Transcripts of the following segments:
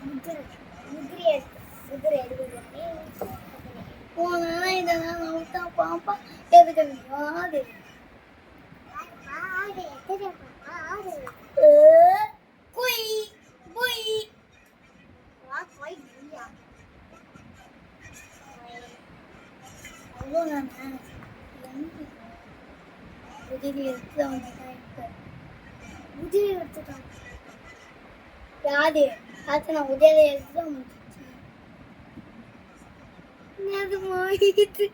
முதிரை முதிரை எடுக்கிறதே போனா இதெல்லாம் நவுத்தா பாப்பா எதுக்கு ஆடு ஆடு தெரியுமா ஆடு குய் குய் வா குய் குய்யா அவ்வளோதானே முதிரை எடுத்து வந்துட்டான் இப்போ முதிரை எடுத்துட்டான் யாரு அது நான் உதவி எடுத்து முடிச்சு அது மாறிட்டு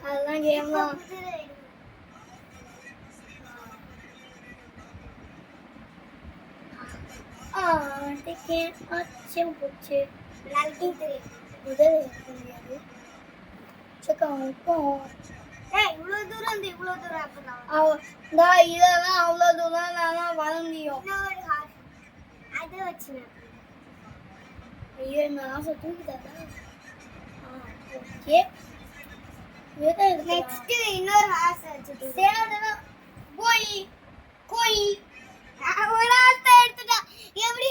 அதெல்லாம் கேமலாம் அச்சம் போச்சு உதவி எடுக்க முடியாது சக்கா இப்போ இவ்வளோ தூரம் வந்து இவ்வளோ தூரம் அப்பதான் இதெல்லாம் அவ்வளோ தூரம் நான் வர முடியும் அது வச்சு ஐயோ நான் ஆசை தூக்கிட்டாதா ஓகே நெக்ஸ்ட் இன்னொரு ஆசை வச்சுட்டு சேனல்னா போய் கோய் ஒரு ஆசை எடுத்துட்டா எப்படி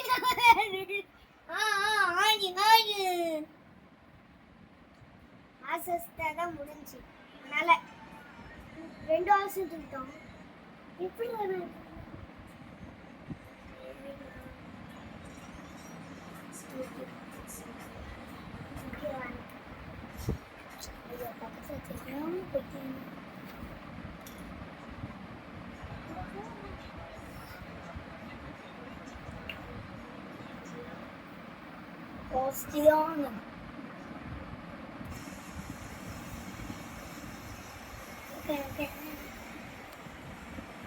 ஆகி ஆகி ஆசை தான் முடிஞ்சு அதனால ரெண்டு ஆசை தூக்கிட்டோம் எப்படி வரும் Ostiano.